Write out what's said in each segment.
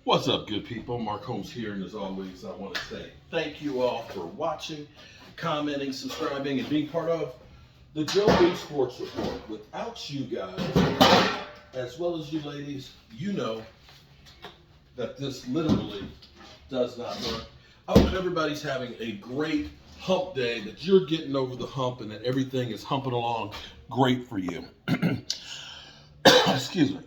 What's up, good people? Mark Holmes here, and as always, I want to say thank you all for watching, commenting, subscribing, and being part of the Joe B Sports Report. Without you guys, as well as you ladies, you know that this literally does not work. I hope everybody's having a great hump day, that you're getting over the hump, and that everything is humping along great for you. Excuse me.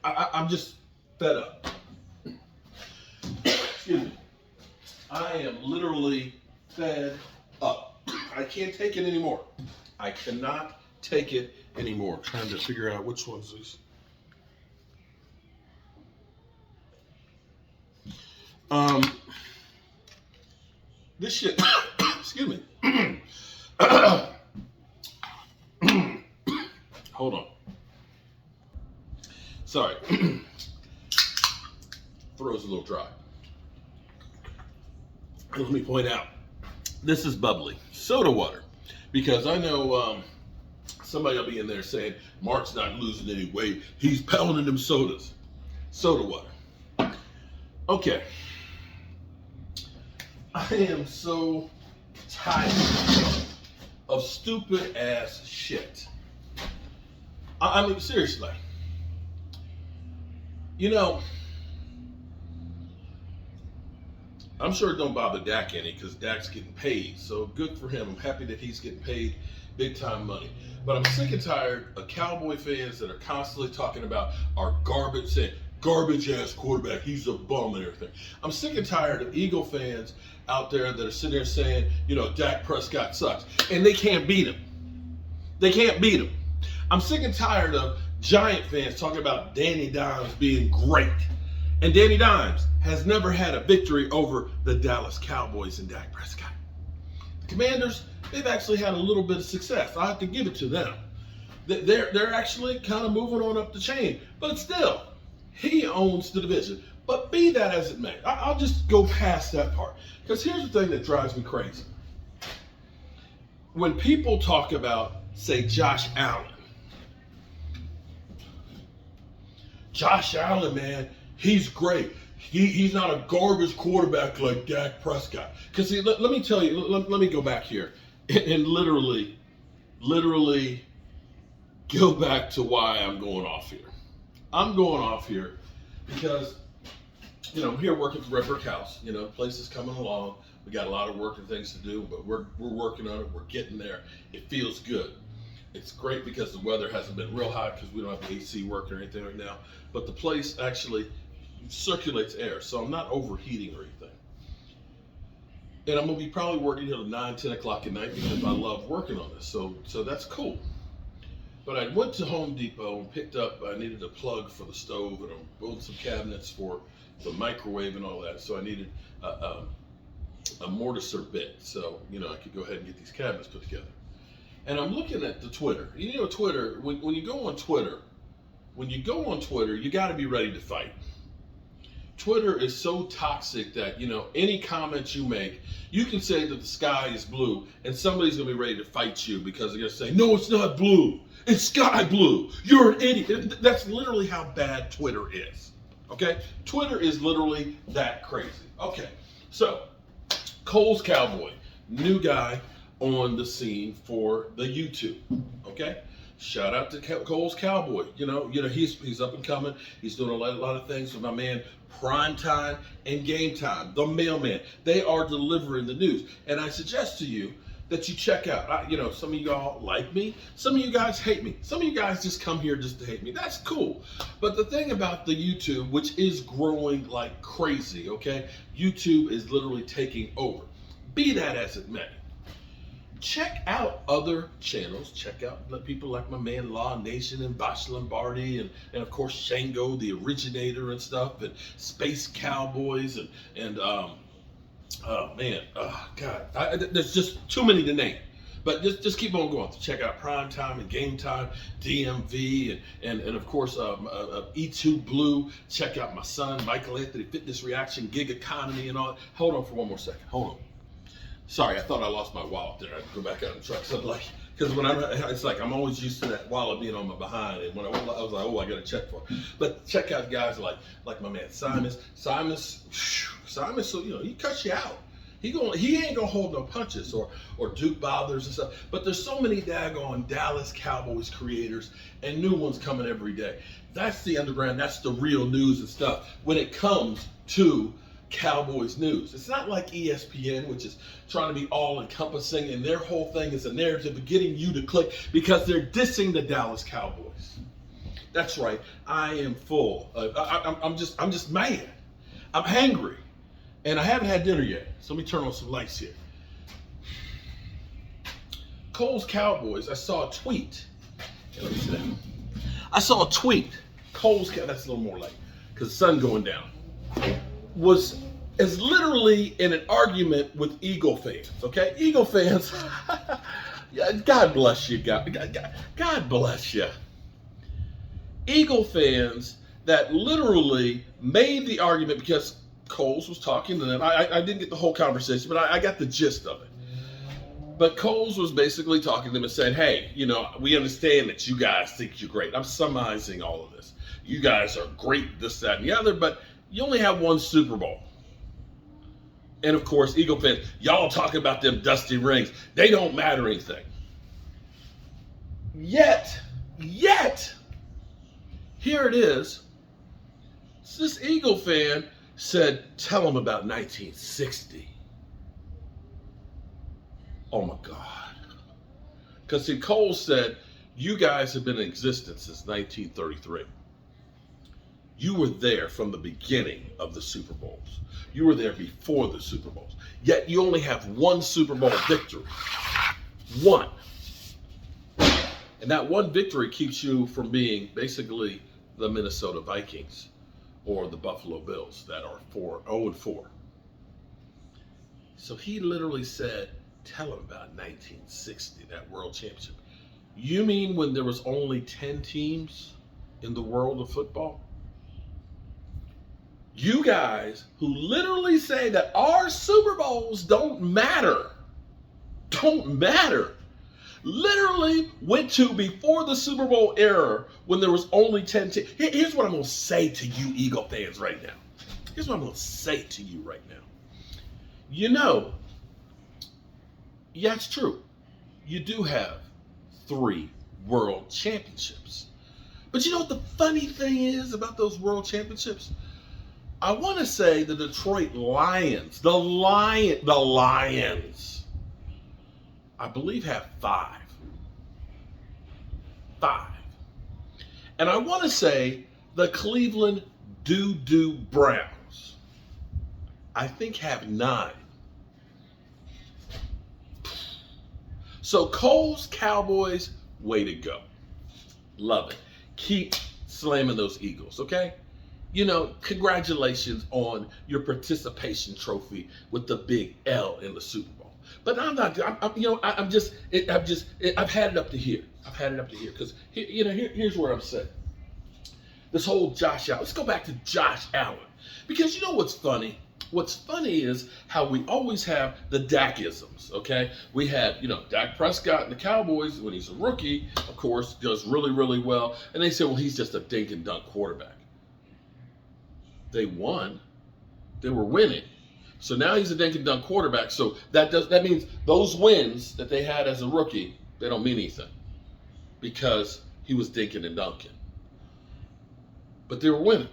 I'm just fed up. Excuse me. I am literally fed up. I can't take it anymore. I cannot take it anymore. Trying to figure out which one's these. This shit. Excuse me. Hold on. Sorry. Throat's a little dry. Let me point out, this is bubbly soda water, because I know somebody will be in there saying Mark's not losing any weight, he's pounding them sodas. Soda water. Okay. I am so tired of stupid ass shit. I mean, seriously. You know, I'm sure it don't bother Dak any, because Dak's getting paid. So good for him. I'm happy that he's getting paid big time money. But I'm sick and tired of Cowboy fans that are constantly talking about our garbage, saying garbage ass quarterback, he's a bum and everything. I'm sick and tired of Eagle fans out there that are sitting there saying, you know, Dak Prescott sucks. And they can't beat him. They can't beat him. I'm sick and tired of Giant fans talking about Danny Dimes being great. And Danny Dimes has never had a victory over the Dallas Cowboys and Dak Prescott. The Commanders, they've actually had a little bit of success. I have to give it to them. They're actually kind of moving on up the chain. But still, he owns the division. But be that as it may, I'll just go past that part. Because here's the thing that drives me crazy. When people talk about, say, Josh Allen, man, he's great. He's not a garbage quarterback like Dak Prescott. Because see, let me tell you, let me go back here and literally go back to why I'm going off here. I'm going off here because, you know, I'm here working for Red Brick House. You know, the place is coming along. We got a lot of work and things to do, but we're working on it. We're getting there. It feels good. It's great because the weather hasn't been real hot, because we don't have the AC working or anything right now. But the place actually circulates air, so I'm not overheating or anything. And I'm going to be probably working till 9, 10 o'clock at night, because I love working on this. So that's cool. But I went to Home Depot and picked up, I needed a plug for the stove, and I'm building some cabinets for the microwave and all that. So I needed a mortiser bit, so, you know, I could go ahead and get these cabinets put together. And I'm looking at the Twitter. You know, Twitter, when you go on Twitter, you got to be ready to fight. Twitter is so toxic that, you know, any comment you make, you can say that the sky is blue, and somebody's going to be ready to fight you because they're going to say, no, it's not blue. It's sky blue. You're an idiot. That's literally how bad Twitter is. Okay? Twitter is literally that crazy. Okay. So, Cole's Cowboy, new guy on the scene for the YouTube. Okay, shout out to Cole's Cowboy. You know he's up and coming. He's doing a lot of things with my man Prime Time and Game Time, the mailman. They are delivering the news, and I suggest to you that you check out. You know, some of y'all like me, some of you guys hate me, some of you guys just come here just to hate me. That's cool. But the thing about the YouTube, which is growing like crazy, okay, YouTube is literally taking over. Be that as it may, check out other channels. Check out people like my man Law Nation and Bosh Lombardi and of course Shango, the originator and stuff, and Space Cowboys and oh man, oh God, there's just too many to name. But just keep on going. Check out Prime Time and Game Time, DMV, and of course E2 Blue. Check out my son Michael Anthony Fitness Reaction, Gig Economy, and all. Hold on for one more second. Hold on. Sorry, I thought I lost my wallet there. I had to go back out and try something like, because when it's like I'm always used to that wallet being on my behind, and when I was like, oh, I got to check for it. But check out guys like my man Simus, so he cuts you out. He ain't gonna hold no punches or Duke Bothers and stuff. But there's so many daggone Dallas Cowboys creators and new ones coming every day. That's the underground. That's the real news and stuff. When it comes to Cowboys news, it's not like ESPN, which is trying to be all encompassing, and their whole thing is a narrative of getting you to click because they're dissing the Dallas Cowboys. That's right. I am full. I'm just mad. I'm hangry. And I haven't had dinner yet, so let me turn on some lights here. Cole's Cowboys, I saw a tweet. Let me see that. I saw a tweet. Cole's Cowboys, that's a little more light, because the sun's going down. Is literally in an argument with Eagle fans, okay? Eagle fans, God bless you, God bless you. Eagle fans that literally made the argument because Coles was talking to them. I didn't get the whole conversation, but I got the gist of it. But Coles was basically talking to them and saying, hey, we understand that you guys think you're great. I'm summarizing all of this. You guys are great, this, that, and the other, but you only have one Super Bowl. And of course, Eagle fans, y'all talking about them dusty rings. They don't matter anything. Yet, here it is. This Eagle fan said, tell them about 1960. Oh my God. Because see, Cole said, you guys have been in existence since 1933. You were there from the beginning of the Super Bowls. You were there before the Super Bowls. Yet you only have one Super Bowl victory. One. And that one victory keeps you from being basically the Minnesota Vikings or the Buffalo Bills that are 0-4. So he literally said, tell him about 1960, that world championship. You mean when there was only 10 teams in the world of football? You guys who literally say that our Super Bowls don't matter, literally went to before the Super Bowl era when there was only 10 teams. Here's what I'm going to say to you Eagle fans right now. Here's what I'm going to say to you right now. Yeah, it's true. You do have 3 world championships. But you know what the funny thing is about those world championships? I want to say the Detroit Lions, the Lions, I believe have 5. And I want to say the Cleveland Doo-Doo Browns, I think have 9. So Cole's Cowboys, way to go. Love it. Keep slamming those Eagles, okay? Congratulations on your participation trophy with the big L in the Super Bowl. But I'm not. I've had it up to here. Because here's where I'm saying. This whole Josh Allen. Let's go back to Josh Allen, because you know what's funny. What's funny is how we always have the Dak-isms, okay? We had, Dak Prescott and the Cowboys when he's a rookie, of course, does really, really well, and they say, well, he's just a dink and dunk quarterback. They won. They were winning. So now he's a dink and dunk quarterback. So that means those wins that they had as a rookie, they don't mean anything because he was dinking and dunking. But they were winning.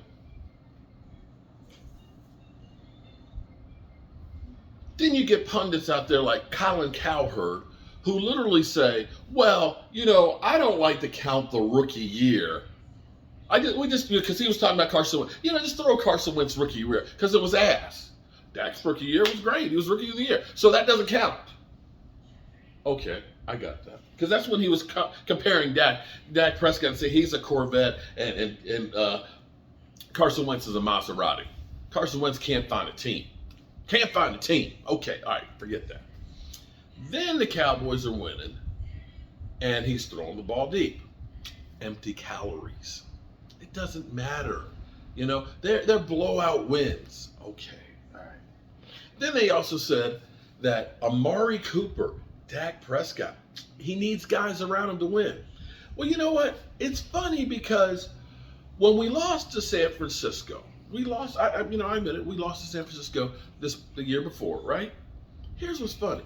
Then you get pundits out there like Colin Cowherd who literally say, well, I don't like to count the rookie year. Because he was talking about Carson Wentz. Just throw Carson Wentz rookie year because it was ass. Dak's rookie year was great. He was rookie of the year. So that doesn't count. Okay, I got that. Because that's when he was comparing Dak Prescott and say he's a Corvette and Carson Wentz is a Maserati. Carson Wentz can't find a team. Okay, all right, forget that. Then the Cowboys are winning, and he's throwing the ball deep. Empty calories. It doesn't matter. They're blowout wins. Okay, all right. Then they also said that Amari Cooper, Dak Prescott, He needs guys around him to win. Well, you know what? It's funny because when we lost to San Francisco, we lost. I admit it. We lost to San Francisco the year before, right? Here's what's funny.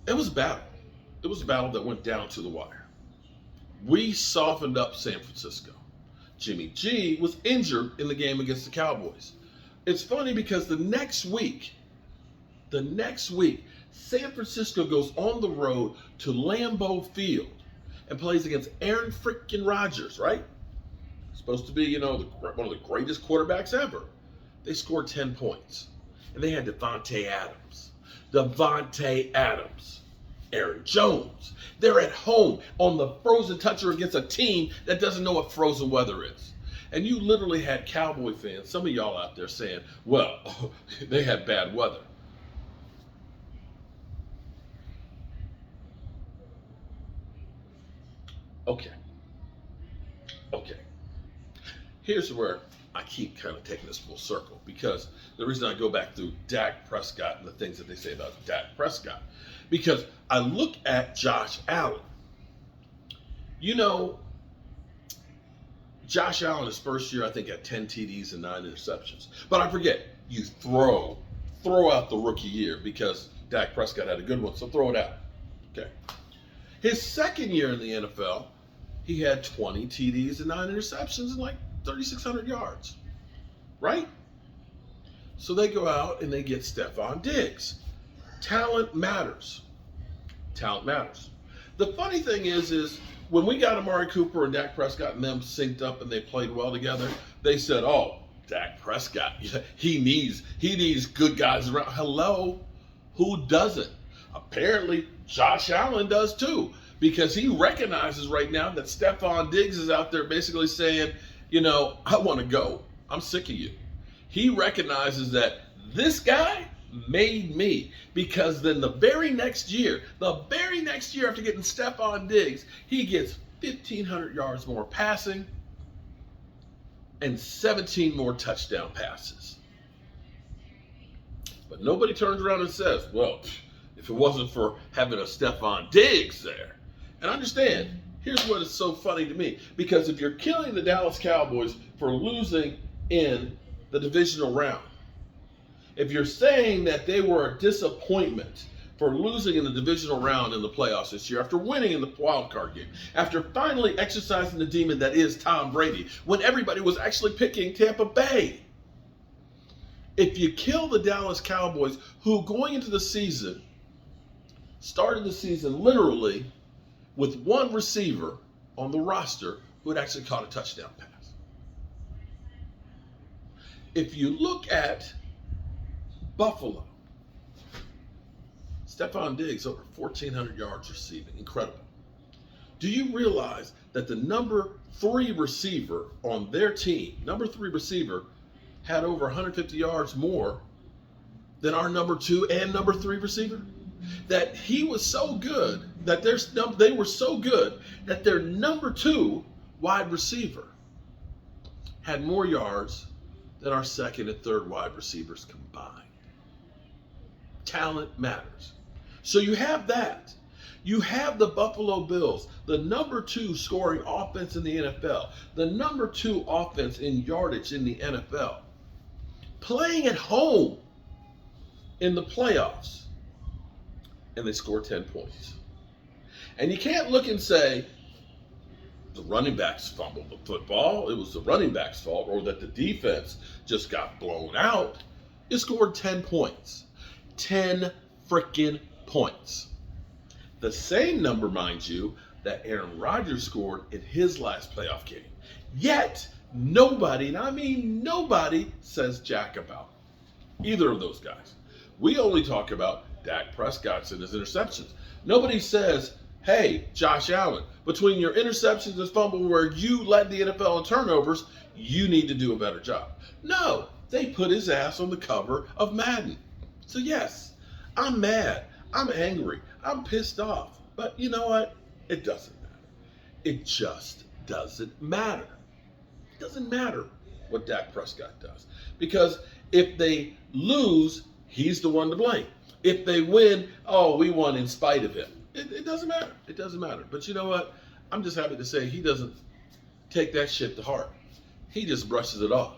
It was a battle. It was a battle that went down to the wire. We softened up San Francisco. Jimmy G was injured in the game against the Cowboys. It's funny because the next week, San Francisco goes on the road to Lambeau Field and plays against Aaron freaking Rodgers, right? Supposed to be, one of the greatest quarterbacks ever. They scored 10 points. And they had Devontae Adams, Aaron Jones. They're at home on the frozen toucher against a team that doesn't know what frozen weather is. And you literally had Cowboy fans, some of y'all out there saying, well, they had bad weather. Okay. Here's where I keep kind of taking this full circle, because the reason I go back through Dak Prescott and the things that they say about Dak Prescott, because I look at Josh Allen. Josh Allen, his first year, I think, had 10 TDs and 9 interceptions. But I forget, you throw out the rookie year because Dak Prescott had a good one, so throw it out. Okay. His second year in the NFL, he had 20 TDs and 9 interceptions and like 3,600 yards, right? So they go out and they get Stephon Diggs. Talent matters. The funny thing is when we got Amari Cooper and Dak Prescott and them synced up and they played well together, they said, oh, Dak Prescott, he needs good guys around. Hello? Who doesn't? Apparently, Josh Allen does too, because he recognizes right now that Stephon Diggs is out there basically saying, I want to go. I'm sick of you. He recognizes that this guy made me, because then the very next year after getting Stephon Diggs, he gets 1,500 yards more passing and 17 more touchdown passes. But nobody turns around and says, well, if it wasn't for having a Stephon Diggs there. And understand, here's what is so funny to me. Because if you're killing the Dallas Cowboys for losing in the divisional round, if you're saying that they were a disappointment for losing in the divisional round in the playoffs this year, after winning in the wild card game, after finally exercising the demon that is Tom Brady, when everybody was actually picking Tampa Bay, if you kill the Dallas Cowboys, who going into the season, started the season literally with one receiver on the roster who had actually caught a touchdown pass. If you look at Buffalo, Stephon Diggs over 1,400 yards receiving. Incredible. Do you realize that the number 3 receiver on their team, had over 150 yards more than our number 2 and number 3 receiver? That he was so good that they were so good that their number 2 wide receiver had more yards than our second and third wide receivers combined. Talent matters. So you have that. You have the Buffalo Bills, the number 2 scoring offense in the NFL, the number 2 offense in yardage in the NFL, playing at home in the playoffs, and they score 10 points. And you can't look and say, the running backs fumbled the football, it was the running back's fault, or that the defense just got blown out. You scored 10 points. 10 freaking points. The same number, mind you, that Aaron Rodgers scored in his last playoff game. Yet, nobody, and I mean nobody, says jack about either of those guys. We only talk about Dak Prescott and his interceptions. Nobody says, hey, Josh Allen, between your interceptions and fumble where you led the NFL in turnovers, you need to do a better job. No, they put his ass on the cover of Madden. So yes, I'm mad, I'm angry, I'm pissed off. But you know what? It doesn't matter. It just doesn't matter. It doesn't matter what Dak Prescott does. Because if they lose, he's the one to blame. If they win, oh, we won in spite of him. It doesn't matter. It doesn't matter. But you know what? I'm just happy to say he doesn't take that shit to heart. He just brushes it off.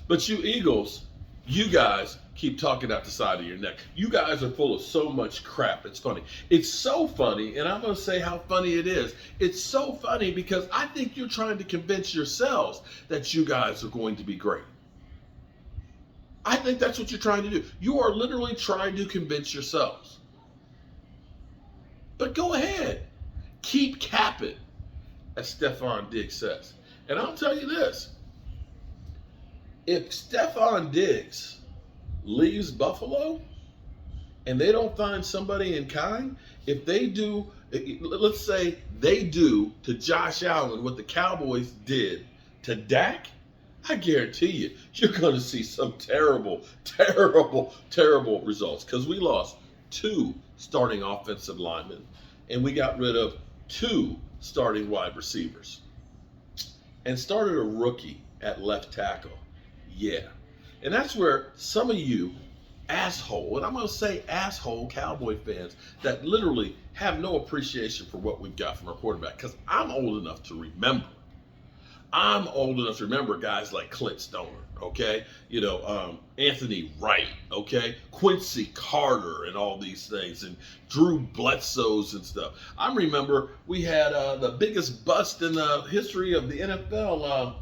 But you Eagles, you guys keep talking out the side of your neck. You guys are full of so much crap. It's funny. It's so funny, and I'm going to say how funny it is. It's so funny because I think you're trying to convince yourselves that you guys are going to be great. I think that's what you're trying to do. You are literally trying to convince yourselves. But go ahead. Keep capping, as Stephon Diggs says. And I'll tell you this. If Stephon Diggs leaves Buffalo and they don't find somebody in kind, if they do, let's say they do to Josh Allen what the Cowboys did to Dak, I guarantee you, you're going to see some terrible, terrible, terrible results because we lost 2 starting offensive linemen and we got rid of 2 starting wide receivers and started a rookie at left tackle. Yeah. And that's where some of you asshole, and I'm going to say asshole Cowboy fans that literally have no appreciation for what we've got from our quarterback because I'm old enough to remember. I'm old enough to remember guys like Clint Stoner, okay? Anthony Wright, okay? Quincy Carter and all these things, and Drew Bledsoe's and stuff. I remember we had the biggest bust in the history of the NFL,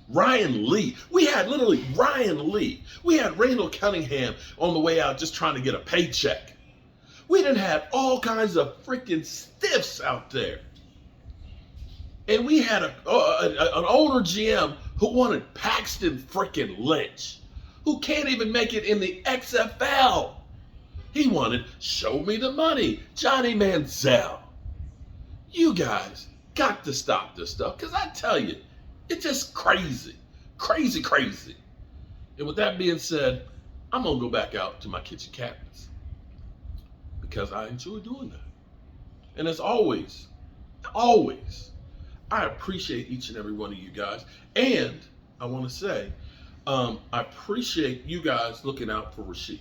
Ryan Lee. We had literally Ryan Lee. We had Randall Cunningham on the way out just trying to get a paycheck. We done had all kinds of freaking stiffs out there. And we had an owner GM who wanted Paxton freaking Lynch, who can't even make it in the XFL. He wanted show me the money, Johnny Manziel. You guys got to stop this stuff because I tell you, it's just crazy, crazy, crazy. And with that being said, I'm going to go back out to my kitchen cabinets because I enjoy doing that. And as always, I appreciate each and every one of you guys. And I want to say, I appreciate you guys looking out for Rashid.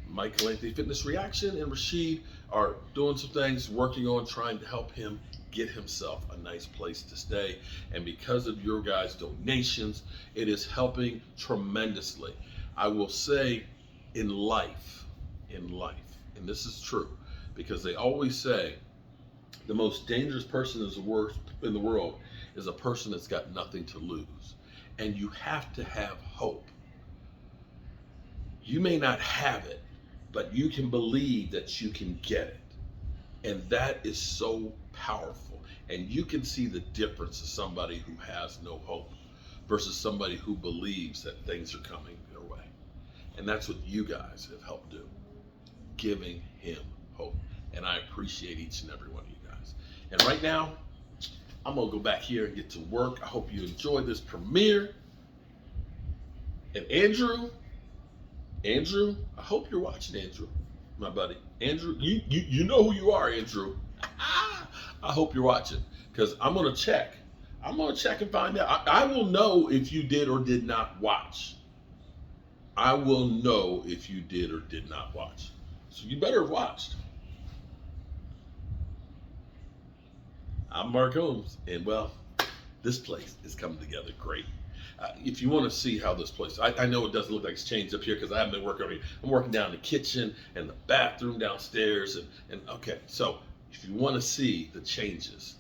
Michael Anthony Fitness Reaction and Rashid are doing some things, working on trying to help him get himself a nice place to stay. And because of your guys' donations, it is helping tremendously. I will say in life, and this is true, because they always say the most dangerous person in the world is a person that's got nothing to lose. And you have to have hope. You may not have it, but you can believe that you can get it. And that is so powerful. And you can see the difference of somebody who has no hope versus somebody who believes that things are coming their way. And that's what you guys have helped do, giving him hope. And I appreciate each and every one of you guys. And right now, I'm going to go back here and get to work. I hope you enjoy this premiere. And Andrew, I hope you're watching, Andrew, my buddy. Andrew, you know who you are, Andrew. I hope you're watching because I'm going to check. I'm going to check and find out. I will know if you did or did not watch. I will know if you did or did not watch. So you better have watched. I'm Mark Holmes, and well, this place is coming together great. If you want to see how this place, I know it doesn't look like it's changed up here because I haven't been working on it. I'm working down in the kitchen and the bathroom downstairs, and okay, so if you want to see the changes,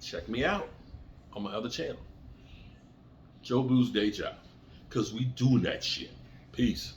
check me out on my other channel, Joe Boo's Day Job, because we doing that shit. Peace.